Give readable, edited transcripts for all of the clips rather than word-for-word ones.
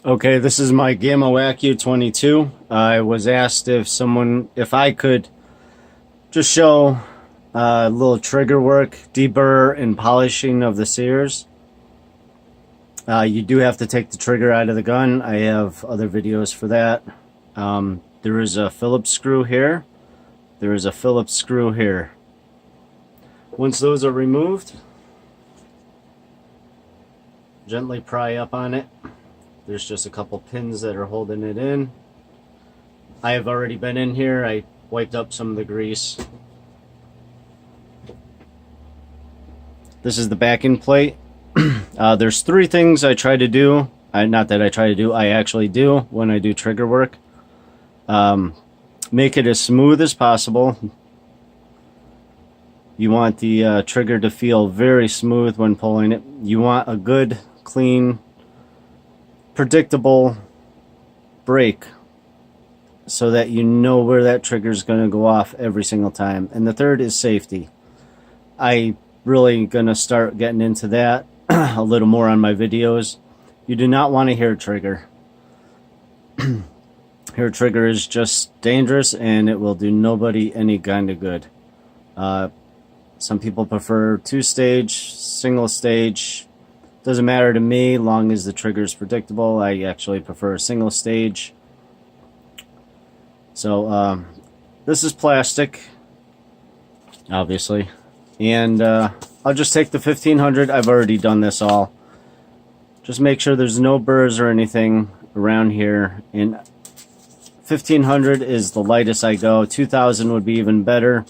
Okay, this is my Gamo Accu 22. I was asked if I could just show a little trigger work, deburr, and polishing of the Sears. You do have to take the trigger out of the gun. I have other videos for that. There is a Phillips screw here. There is a Phillips screw here. Once those are removed, gently pry up on it. There's just a couple pins that are holding it in. I have already been in here. I wiped up some of the grease. This is the backing plate. There's three things I try to do. Not that I try to do, I actually do when I do trigger work. Make it as smooth as possible. You want the trigger to feel very smooth when pulling it. You want a good, clean, predictable break so that you know where that trigger is going to go off every single time. And the third is safety. I really gonna start getting into that a little more on my videos. You do not want a hair trigger. Hair trigger is just dangerous and it will do nobody any kind of good. Some people prefer two-stage, single stage. Doesn't matter to me, long as the trigger is predictable. I actually prefer a single stage. So this is plastic, obviously, and I'll just take the 1500. I've already done this all. Just make sure there's no burrs or anything around here. And 1500 is the lightest I go. 2000 would be even better.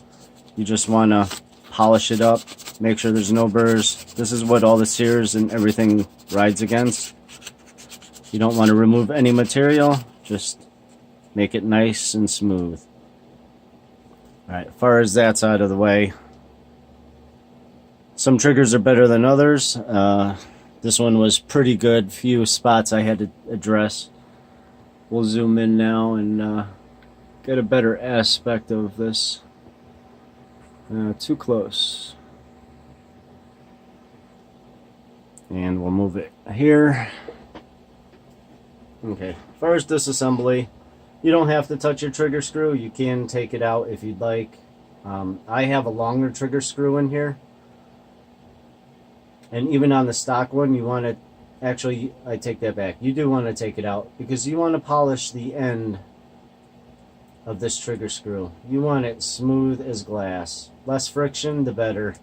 You just want to polish it up, make sure there's no burrs. This is what all the Sears and everything rides against. You don't want to remove any material, just make it nice and smooth. Alright, as far as that's out of the way, some triggers are better than others. This one was pretty good. Few spots I had to address. We'll zoom in now and get a better aspect of this. Too close. And we'll move it here. Okay, first disassembly. You don't have to touch your trigger screw. You can take it out if you'd like. I have a longer trigger screw in here. And even on the stock one, you want to... Actually, I take that back. You do want to take it out because you want to polish the end of this trigger screw. You want it smooth as glass. Less friction, the better.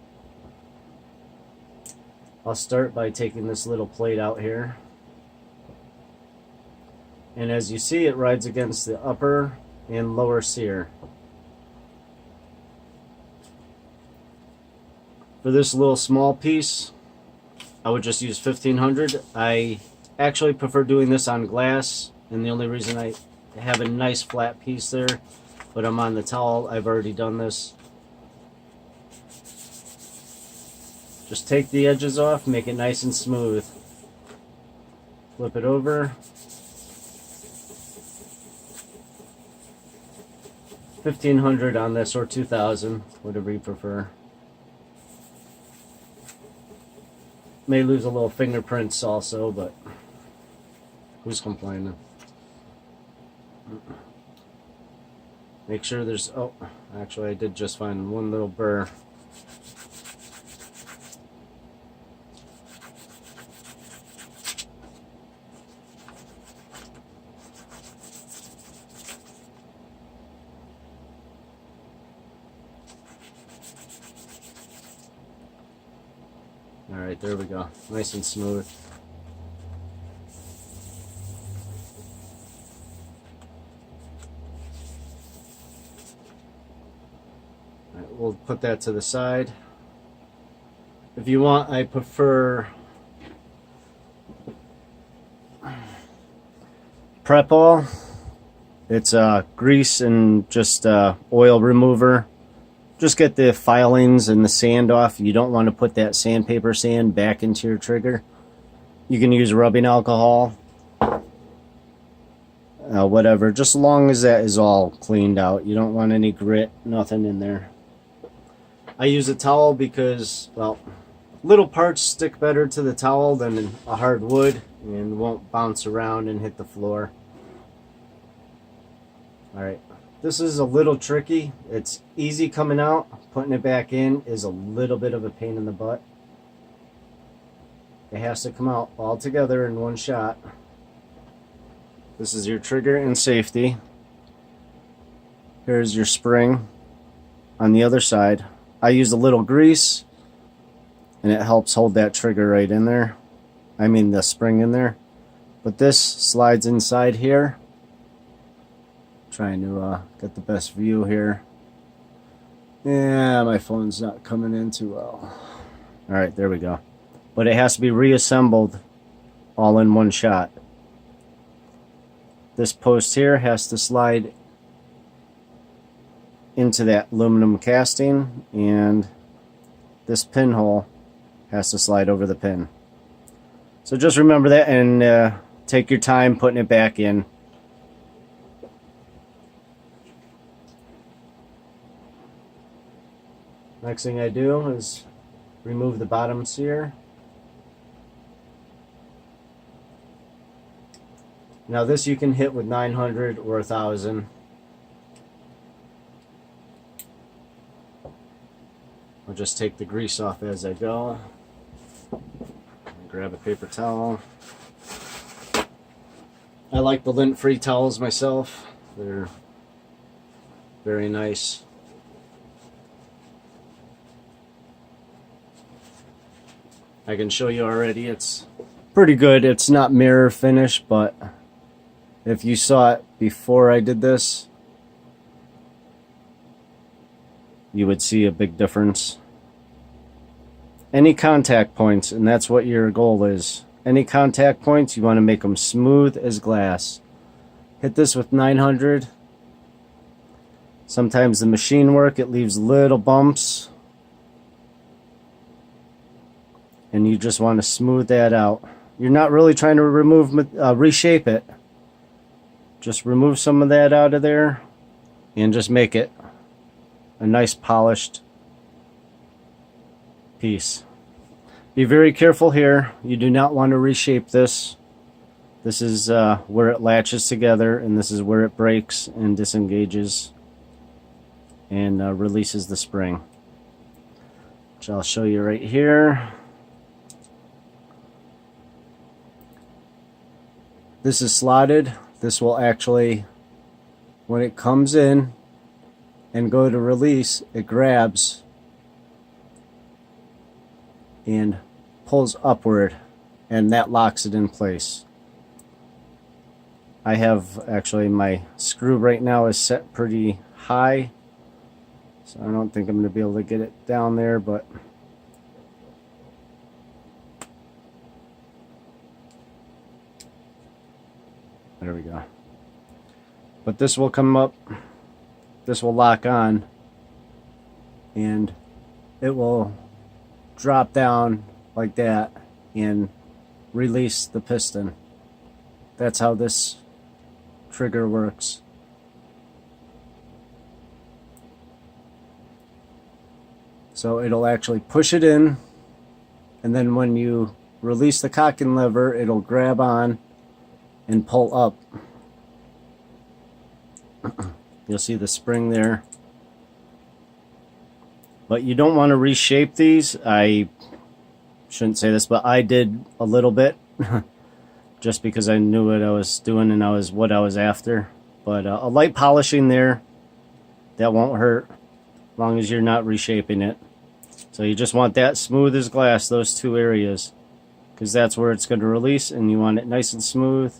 I'll start by taking this little plate out here. And as you see, it rides against the upper and lower Sear. For this little small piece, I would just use 1500. I actually prefer doing this on glass, and the only reason I have a nice flat piece there, but I'm on the towel. I've already done this. Just take the edges off, make it nice and smooth. Flip it over. 1500 on this, or 2000, whatever you prefer. May lose a little fingerprints also, but who's complaining? Make sure there's... Oh, actually I did just find one little burr. Alright, there we go. Nice and smooth. Alright, we'll put that to the side. If you want, I prefer Prep All. It's grease and just oil remover. Just get the filings and the sand off. You don't want to put that sandpaper sand back into your trigger. You can use rubbing alcohol, whatever, just as long as that is all cleaned out. You don't want any grit, nothing in there. I use a towel because, well, Little parts stick better to the towel than a hard wood and won't bounce around and hit the floor. Alright, this is a little tricky. It's easy coming out. Putting it back in is a little bit of a pain in the butt. It has to come out all together in one shot. This is your trigger and safety. Here's your spring on the other side. I use a little grease and it helps hold that trigger right in there. I mean the spring in there. But this slides inside here. Trying to get the best view here. Yeah, my phone's not coming in too well. Alright, there we go. But it has to be reassembled all in one shot. This post here has to slide into that aluminum casting, and this pinhole has to slide over the pin. So just remember that and take your time putting it back in. Next thing I do is remove the bottom sear. Now this you can hit with 900 or 1000. I'll just take the grease off as I go. Grab a paper towel. I like the lint-free towels myself. They're very nice. I can show you already, it's pretty good. It's not mirror finish, but if you saw it before I did this, you would see a big difference. Any contact points, and that's what your goal is. Any contact points, you want to make them smooth as glass. Hit this with 900. Sometimes the machine work, it leaves little bumps. And you just want to smooth that out. You're not really trying to reshape it. Just remove some of that out of there and just make it a nice polished piece. Be very careful here. You do not want to reshape this. This is where it latches together, and this is where it breaks and disengages and releases the spring, which I'll show you right here. This is slotted. This will actually, when it comes in and go to release, it grabs and pulls upward, and that locks it in place. I have actually, my screw right now is set pretty high, so I don't think I'm going to be able to get it down there, but there we go. But this will come up, this will lock on, and it will drop down like that and release the piston. That's how this trigger works. So it'll actually push it in, and then when you release the cocking lever, it'll grab on and pull up. You'll see the spring there. But you don't want to reshape these. I shouldn't say this, but I did a little bit just because I knew what I was doing and what I was after. But a light polishing there, that won't hurt as long as you're not reshaping it. So you just want that smooth as glass, those two areas, because that's where it's going to release, and you want it nice and smooth.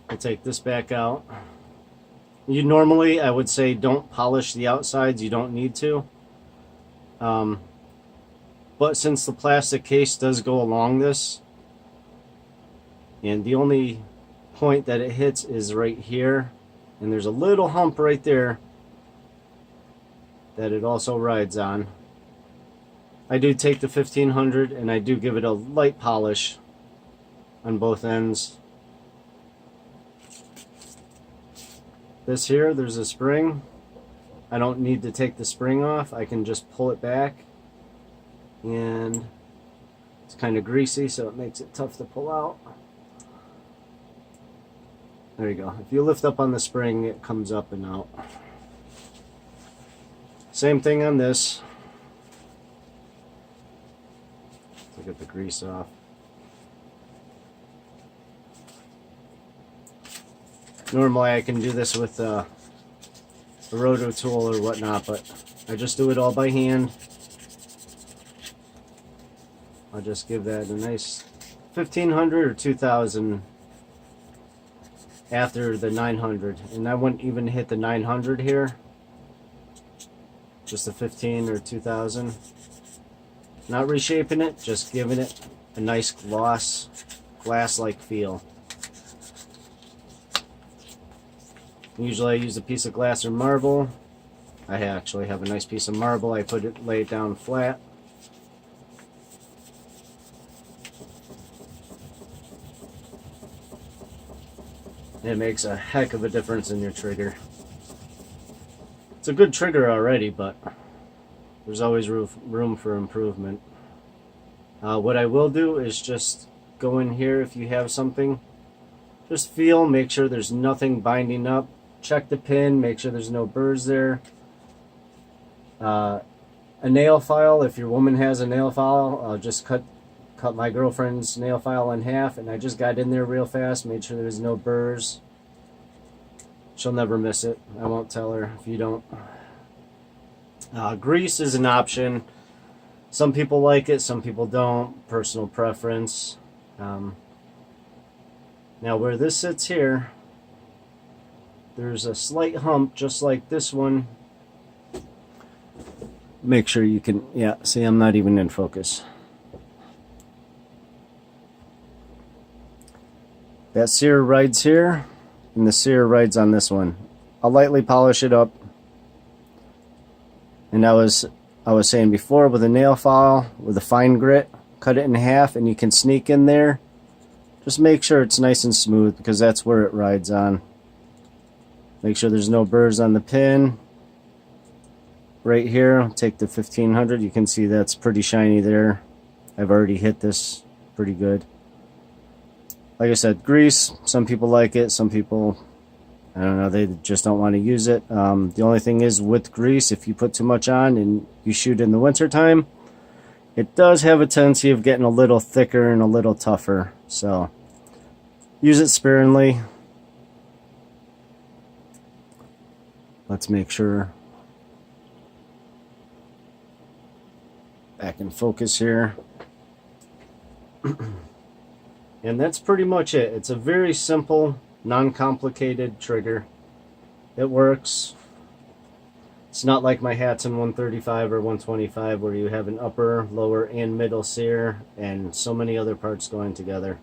I'll take this back out. You normally, I would say, don't polish the outsides. You don't need to. But since the plastic case does go along this, and the only point that it hits is right here, and there's a little hump right there that it also rides on. I do take the 1500 and I do give it a light polish on both ends. This here, there's a spring. I don't need to take the spring off. I can just pull it back and it's kind of greasy, so it makes it tough to pull out. There you go. If you lift up on the spring, it comes up and out. Same thing on this. Let's get the grease off. Normally I can do this with a roto tool or whatnot, but I just do it all by hand. I'll just give that a nice 1500 or 2000 after the 900, and I wouldn't even hit the 900 here, just a 15 or 2000. Not reshaping it, just giving it a nice glass-like feel. Usually I use a piece of glass or marble. I actually have a nice piece of marble. I lay it down flat. It makes a heck of a difference in your trigger. It's a good trigger already, but there's always room for improvement. What I will do is just go in here if you have something. Just feel, make sure there's nothing binding up. Check the pin, make sure there's no burrs there. A nail file, if your woman has a nail file, I'll just cut my girlfriend's nail file in half, and I just got in there real fast, made sure there's no burrs. She'll never miss it. I won't tell her if you don't. Grease is an option. Some people like it, some people don't. Personal preference. Now where this sits here, there's a slight hump just like this one. Make sure you can, yeah, see, I'm not even in focus. That Sear rides here, and the Sear rides on this one. I'll lightly polish it up. And I was saying before, with a nail file, with a fine grit, cut it in half, and you can sneak in there. Just make sure it's nice and smooth, because that's where it rides on. Make sure there's no burrs on the pin. Right here, take the 1500. You can see that's pretty shiny there. I've already hit this pretty good. Like I said, grease, some people like it, some people, I don't know, they just don't want to use it. The only thing is with grease, if you put too much on and you shoot in the winter time, it does have a tendency of getting a little thicker and a little tougher. So use it sparingly. Let's make sure. Back in focus here. And that's pretty much it. It's a very simple, non-complicated trigger. It works. It's not like my Hatton 135 or 125 where you have an upper, lower, and middle sear and so many other parts going together.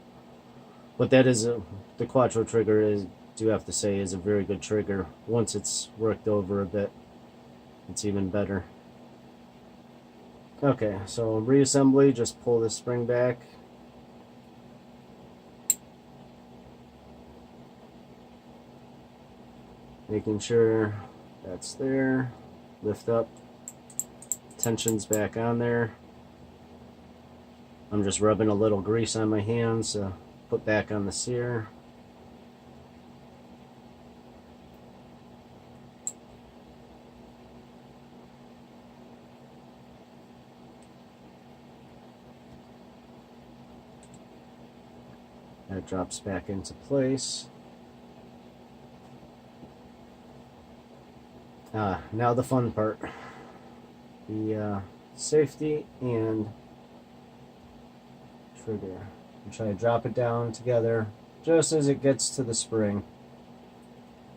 But that is the Quattro trigger is, do have to say, is a very good trigger. Once it's worked over a bit, it's even better. Okay, so reassembly, just pull this spring back. Making sure that's there. Lift up. Tension's back on there. I'm just rubbing a little grease on my hands to put back on the sear. That drops back into place. Now the fun part. The safety and trigger. I'm trying to drop it down together just as it gets to the spring.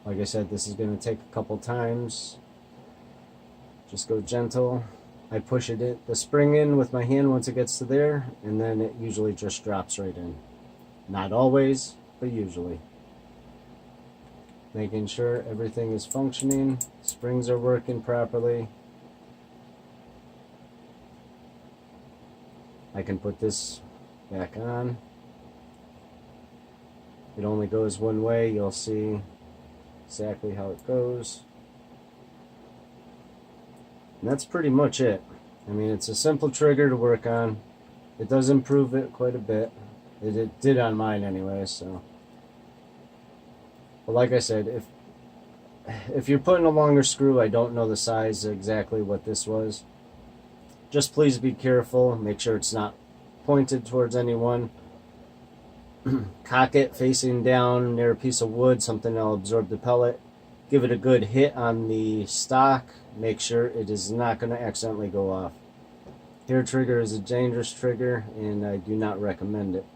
Like I said, this is going to take a couple times. Just go gentle. I push the spring in with my hand once it gets to there, and then it usually just drops right in. Not always, but usually. Making sure everything is functioning, springs are working properly. I can put this back on. It only goes one way. You'll see exactly how it goes. And that's pretty much it. I mean, it's a simple trigger to work on. It does improve it quite a bit. It did on mine anyway, so. But like I said, if you're putting a longer screw, I don't know the size exactly what this was. Just please be careful. Make sure it's not pointed towards anyone. Cock it facing down near a piece of wood, something that'll absorb the pellet. Give it a good hit on the stock. Make sure it is not going to accidentally go off. Hair trigger is a dangerous trigger, and I do not recommend it.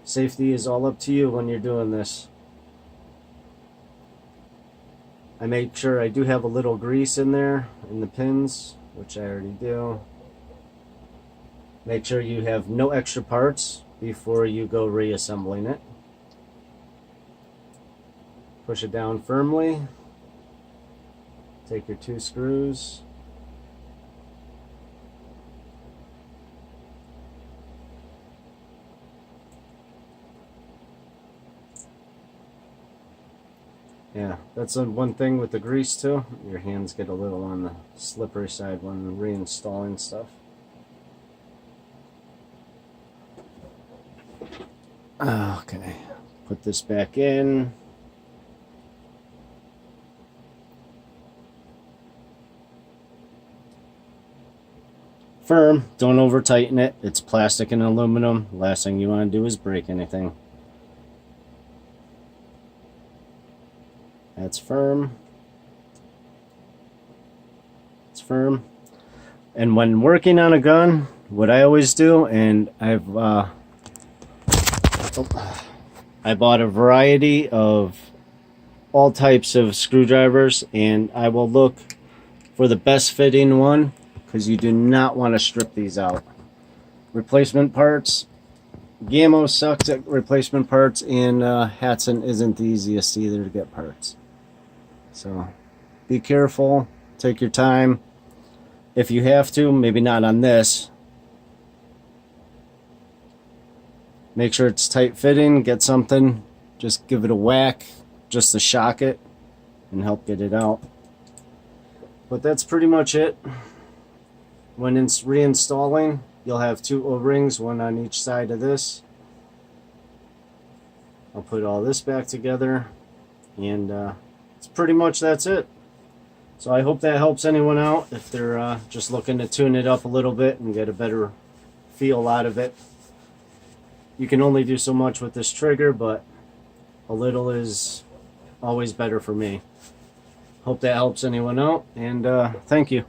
Safety is all up to you when you're doing this. I make sure I do have a little grease in there in the pins, which I already do. Make sure you have no extra parts before you go reassembling it. Push it down firmly. Take your 2 screws. Yeah, that's one thing with the grease too. Your hands get a little on the slippery side when reinstalling stuff. Okay, put this back in. Firm, don't over tighten it. It's plastic and aluminum. Last thing you want to do is break anything. That's firm. It's firm. And when working on a gun, what I always do, and I bought a variety of all types of screwdrivers, and I will look for the best fitting one, because you do not want to strip these out. Replacement parts. Gamo sucks at replacement parts, and Hatson isn't the easiest either to get parts. So be careful, take your time. If you have to, maybe not on this. Make sure it's tight fitting, get something, just give it a whack just to shock it and help get it out. But that's pretty much it. When it's reinstalling, you'll have 2 O-rings, one on each side of this. I'll put all this back together, and it's pretty much that's it. So I hope that helps anyone out if they're just looking to tune it up a little bit and get a better feel out of it. You can only do so much with this trigger, but a little is always better for me. Hope that helps anyone out, and thank you.